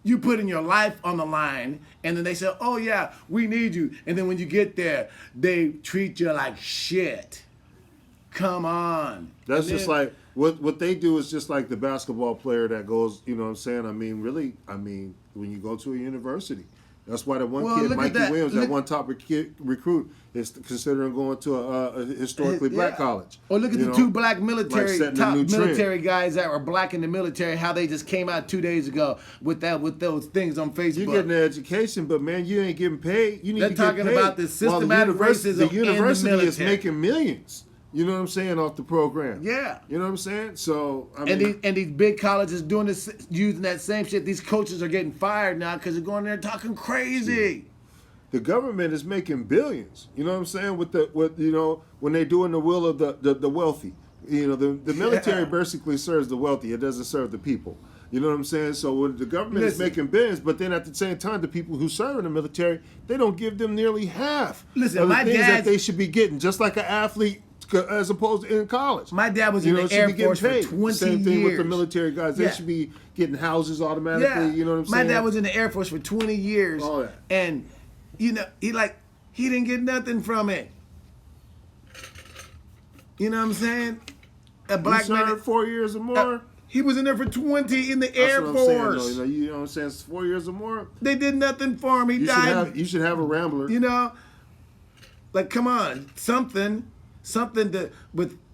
You putting your life on the line, and then they say, "Oh yeah, we need you." And then when you get there, they treat you like shit. Come on. That's just like what they do is just like the basketball player that goes. You know what I'm saying? I mean, really. I mean, when you go to a university. That's why the one kid, Mikey Williams, that one top recruit, is considering going to a historically black college. Or look at the two black top military guys that were black in the military, how they just came out 2 days ago with those things on Facebook. You're getting an education, but man, you ain't getting paid. You need to get paid. They're talking about the systematic racism the university in the is making millions. You know what I'm saying, off the program. Yeah. You know what I'm saying? So I mean, and these big colleges doing this, using that same shit. These coaches are getting fired now because they're going there talking crazy. The government is making billions. You know what I'm saying? With when they're doing the will of the wealthy. You know, the military basically serves the wealthy. It doesn't serve the people. You know what I'm saying? So when the government is making billions, but then at the same time, the people who serve in the military, they don't give them nearly half of the things that they should be getting, just like an athlete. As opposed to in college. My dad was in the Air Force for 20 years. Same thing with the military guys. They should be getting houses automatically. Yeah. You know what I'm saying? My dad was in the Air Force for 20 years. All that. And, he didn't get nothing from it. You know what I'm saying? A black man. Served 4 years or more. He was in there for 20 in the That's Air what Force. I'm saying, you know what I'm saying? It's 4 years or more. They did nothing for him. He died. You should have a Rambler. You know? Like, come on. Something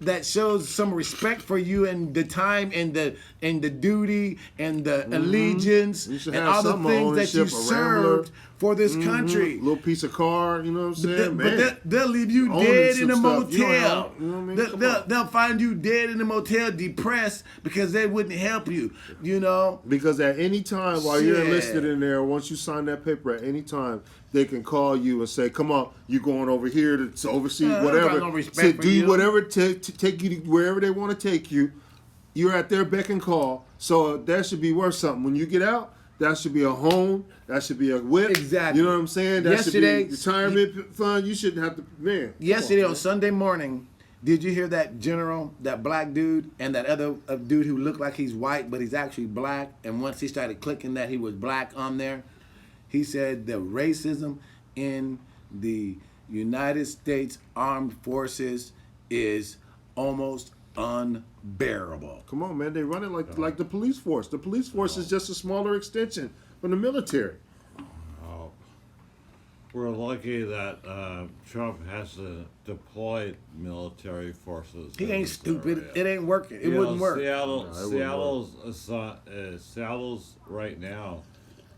that shows some respect for you and the time and the duty and the allegiance and all the things that you served for this country. Little piece of car, you know what I'm saying? But they'll leave you dead in a motel. You know what I mean? They'll find you dead in a motel, depressed because they wouldn't help you. You know. Because at any time while you're enlisted in there, once you sign that paper, at any time they can call you and say, "Come on, you're going over here to oversee whatever, to do whatever to take you to wherever they want to take you." You're at their beck and call, so that should be worth something. When you get out, that should be a home, that should be a whip. Exactly. You know what I'm saying? That should be retirement fund. You shouldn't have to, man. Yesterday on Sunday morning, did you hear that general, that black dude, and that other dude who looked like he's white, but he's actually black? And once he started clicking that he was black on there, he said the racism in the United States Armed Forces is almost unbearable. Come on, man. They run it like the police force. The police force is just a smaller extension from the military. Oh. We're lucky that Trump has to deploy military forces. He ain't stupid. It ain't working. It wouldn't work. Seattle's right now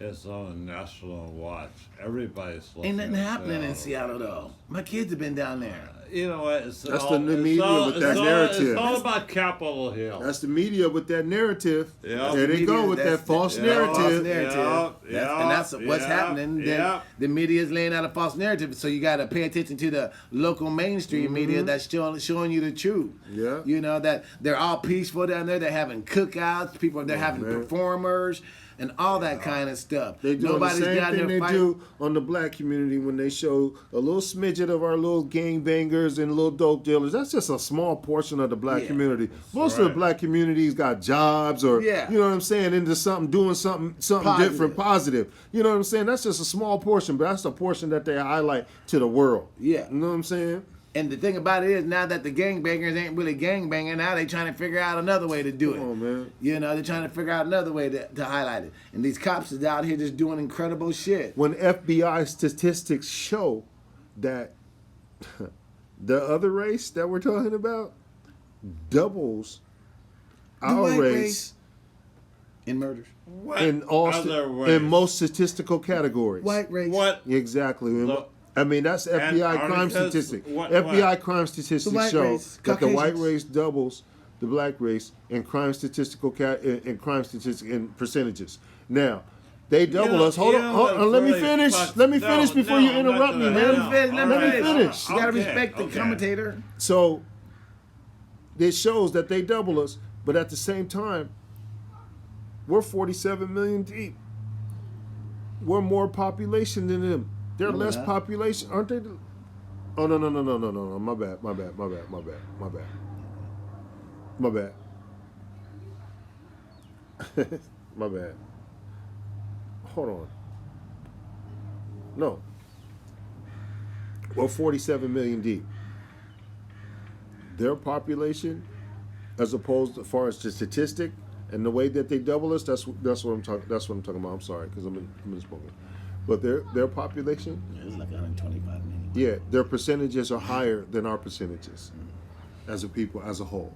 It's on national watch. Everybody's looking. Ain't nothing at happening in Seattle though. My kids have been down there. You know what? That's the new media with that narrative. It's all about Capitol Hill. That's the media with that narrative. Yeah. There they go with that false narrative. And that's what's happening. The media is laying out a false narrative. So you got to pay attention to the local mainstream media that's showing you the truth. Yeah. You know, that they're all peaceful down there. They're having cookouts. They're having performers and all that kind of stuff. They do the same thing they do on the black community when they show a little smidget of our little gangbangers and little dope dealers. That's just a small portion of the black community. Most of the black communities got jobs or, you know what I'm saying, into something, doing something different, positive. You know what I'm saying? That's just a small portion, but that's a portion that they highlight to the world. Yeah. You know what I'm saying? And the thing about it is, now that the gangbangers ain't really gangbanging, now they trying to figure out another way to do it. Come on, man. You know, they're trying to figure out another way to highlight it. And these cops is out here just doing incredible shit. When FBI statistics show that the other race that we're talking about doubles our race in murders. What in all other race? in most statistical categories. White race. What? Exactly. I mean, that's FBI crime statistic. FBI crime statistics show that the white race doubles the black race in crime statistical in percentages. Now, they double us. Hold on. Let me finish. Let me finish before you interrupt me, man. Let me finish. You gotta respect the commentator. So, it shows that they double us, but at the same time, we're 47 million deep. We're more population than them. They're less population, aren't they? Oh, no. My bad. My bad. Hold on. No. We're 47 million deep. Their population, as opposed to, as far as the statistic and the way that they double us, that's what I'm talking. That's what I'm talking about. I'm sorry, because I'm misspoken. But their population, It's like 125 million. yeah, their percentages are higher than our percentages as a people, as a whole.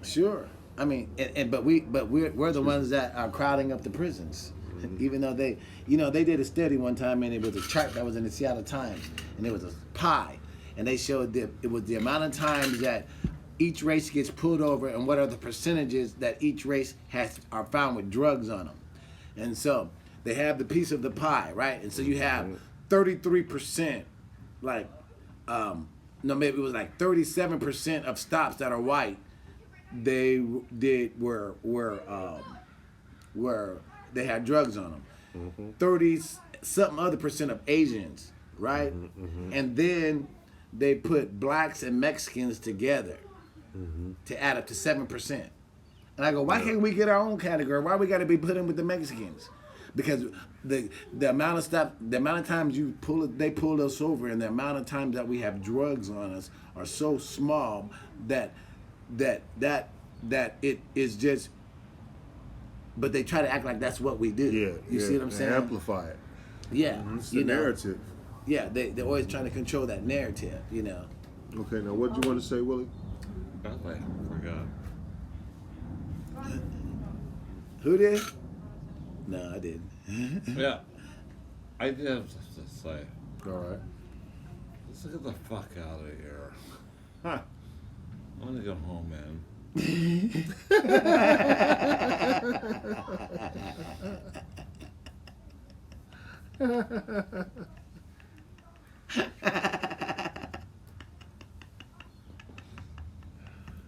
Sure. I mean, but we're the ones that are crowding up the prisons. Even though they did a study one time, and it was a chart that was in the Seattle Times, and it was a pie, and they showed that it was the amount of times that each race gets pulled over, and what are the percentages that each race are found with drugs on them, and so they have the piece of the pie, right? And so you have 33%, maybe it was like 37% of stops that are white. They they had drugs on them. 30-something other percent of Asians, right? And then they put blacks and Mexicans together to add up to 7%. And I go, why can't we get our own category? Why we got to be put in with the Mexicans? Because the amount of stuff, the amount of times they pull us over, and the amount of times that we have drugs on us are so small that it is just. But they try to act like that's what we do. Yeah, you see what I'm saying? Amplify it. Yeah, It's the narrative. Yeah, they're always trying to control that narrative. Okay, now what do you want to say, Willie? I forgot. Who did? No, I didn't. Yeah, I did have to say. All right. Let's get the fuck out of here. I want to go home, man.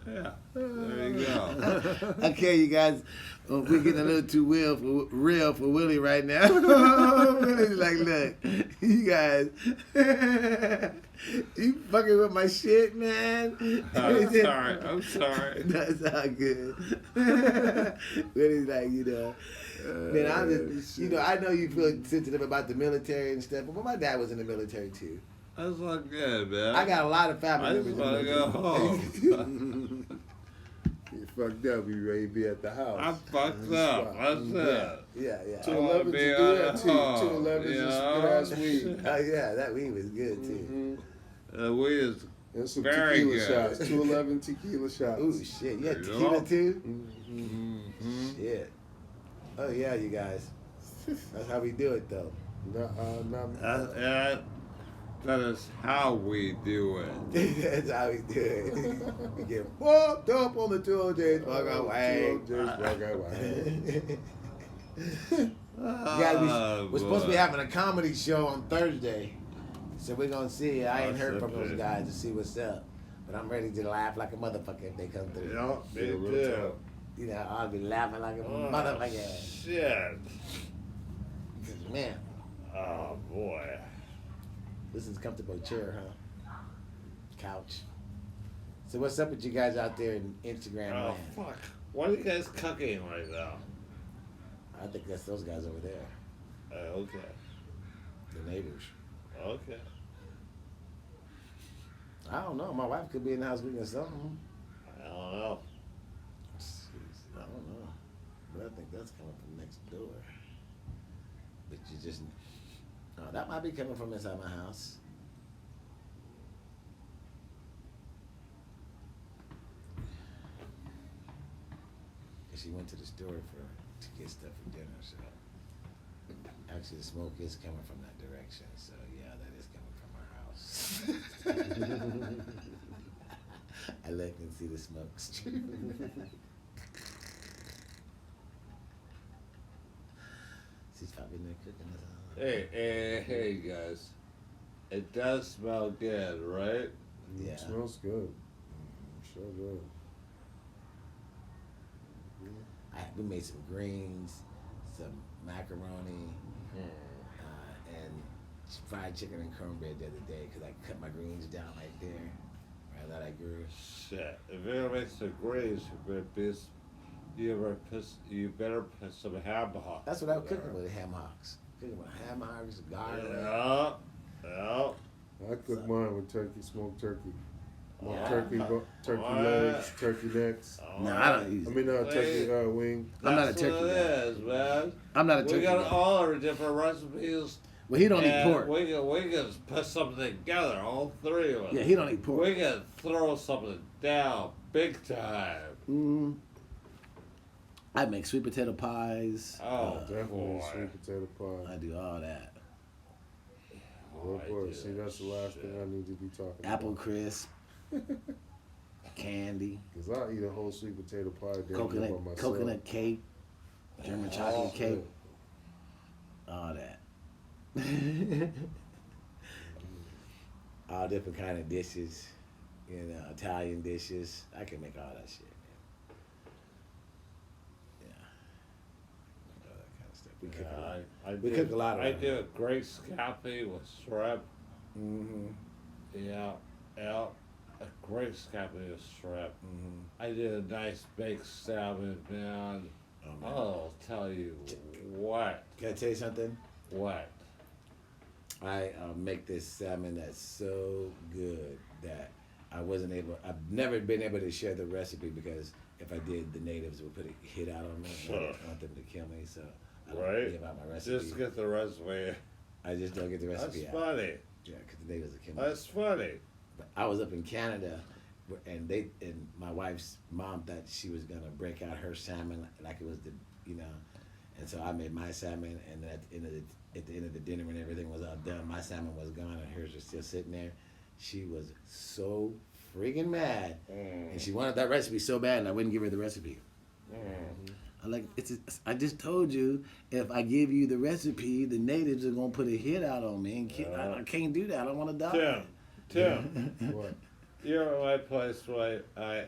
Yeah, there you go. Okay, you guys, we're getting a little too real for Willie right now. Willie's like, look, you guys, you fucking with my shit, man. I'm sorry. That's all good. Willie's like, man, I'm just, I know you feel sensitive about the military and stuff, but my dad was in the military too. That's not good, man. I got a lot of family I members. just want to go home. You fucked up. You ready to be at the house? I'm fucked up. That's it. Yeah. 211 to do that too. 211 is just good-ass weed. Oh yeah, that weed was good too. Weed is And some very tequila good. shots. 211 tequila shots. Ooh shit, you had You tequila know? too? Mm-hmm. Shit. Oh yeah, you guys. That's how we do it, though. That is how we do it. That's how we do it. We get fucked up on the 2OJs Smoking Weed. 2OGSSMOKINWEED. Guys, we're supposed to be having a comedy show on Thursday, so we're gonna see. I ain't heard from those guys to see what's up, but I'm ready to laugh like a motherfucker if they come through. Yeah, me too. You know, I'll be laughing like a motherfucker. Shit. Man, Oh boy. this is a comfortable chair, huh? Couch. So what's up with you guys out there in Instagram Oh land? fuck. What are you guys cooking right now? I think that's those guys over there, Okay. the neighbors. Okay. I don't know. My wife could be in the house cooking something. I don't know. I don't know. But I think that's coming from next door. But you just... Oh, that might be coming from inside my house. She went to the store to get stuff for dinner, so... Actually, the smoke is coming from that direction, so yeah, that is coming from our house. I look and see the smoke. She's probably in there cooking us. Hey, guys. It does smell good, right? Yeah. It smells good. Sure good. We made some greens, some macaroni, and fried chicken and cornbread the other day because I cut my greens down right there. Right, that I grew. Shit. If you ever make some greens, you better put some ham hocks. That's what I was cooking with, ham hocks. Cooking with ham hocks, garlic. Yeah. I cook mine with turkey, smoked turkey. Yeah. Turkey legs, turkey necks. No, I don't use it. Turkey wing. I'm not a That's turkey what guy. it is, man. I'm not a turkey We got guy. all our different recipes. Well, he don't eat and pork. We can put something together, all three of us. Yeah, he don't eat pork. We can throw something down big time. I make sweet potato pies. Oh, Definitely boy. sweet potato pie. I do all that. Oh I boy, do see, that's the last thing I need to be talking Apple about. crisp, candy, Because I eat a whole sweet potato pie damn near by myself. coconut cake, German chocolate cake, all that. All different kind of dishes, you know, Italian dishes. I can make all that shit, man. Yeah. All that kind of stuff. We cook a lot. We cook a lot I around do here. a great scampi with shrimp. Mm-hmm. Yeah. A great scampi with shrimp. Mm-hmm. I did a nice baked salmon, man. Oh, man. I'll tell you what. Can I tell you something? What? I make this salmon that's so good that I've never been able to share the recipe because if I did, the natives would put a hit out on me. And I don't want them to kill me, so I don't Right? give out my recipe. Just get the recipe. I just don't get the recipe That's out. funny. Yeah, because the natives will kill me. That's funny. But I was up in Canada, and my wife's mom thought she was gonna break out her salmon like it was and so I made my salmon, and at the end of the dinner when everything was all done, my salmon was gone and hers was still sitting there. She was so friggin' mad, and she wanted that recipe so bad, and I wouldn't give her the recipe. I just told you, if I give you the recipe, the natives are gonna put a hit out on me, and I can't do that. I want to die. Tim, What? you're at my place where I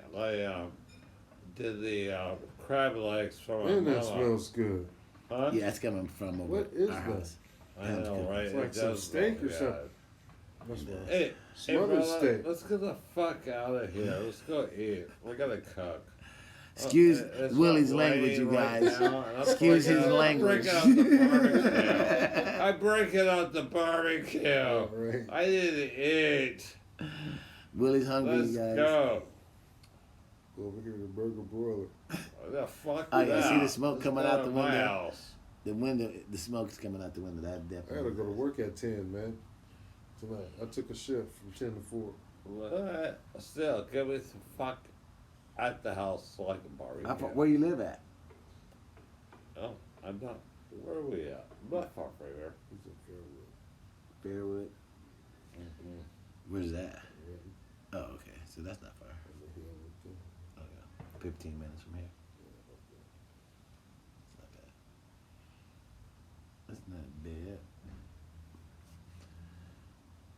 did the crab legs from Man, that Manila. smells good. Huh? Yeah, it's coming from over What is our that? house. I know, right? It's like It some does steak smell or something. It does. Hey, Smothered brother, steak. let's get the fuck out of here. Let's go eat. We're gonna cook. Excuse It's Willie's not language, you raining right guys. now, and I'm Excuse breaking his out- language. I'm breaking out the barbecue. I'm breaking out the barbecue. Right. I didn't eat. Willie's hungry, Let's you guys. go. Over here, the burger broiler. What the fuck Oh, is yeah, that? see the smoke Let's coming go out to the my window? house. The smoke's coming out the window. That I gotta definitely. go to work at 10, man. Tonight. I took a shift from 10 to 4. What? Still, give me some fuck at the house so I can barbecue. Where you live at? Oh, I'm not. Where are we at? not far from here. He's in Fairwood. Fairwood. Mm-hmm. Where's that? Oh, okay. So that's not far. Oh, yeah. 15 minutes from here. It's not bad. That's not bad.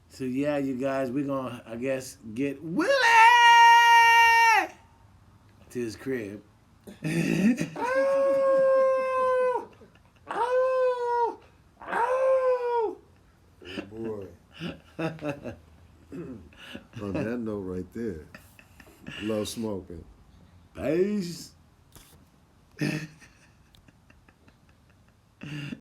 So yeah, you guys, we're gonna, I guess, get Willie to his crib. Oh boy. On that note right there, love smoking. Peace.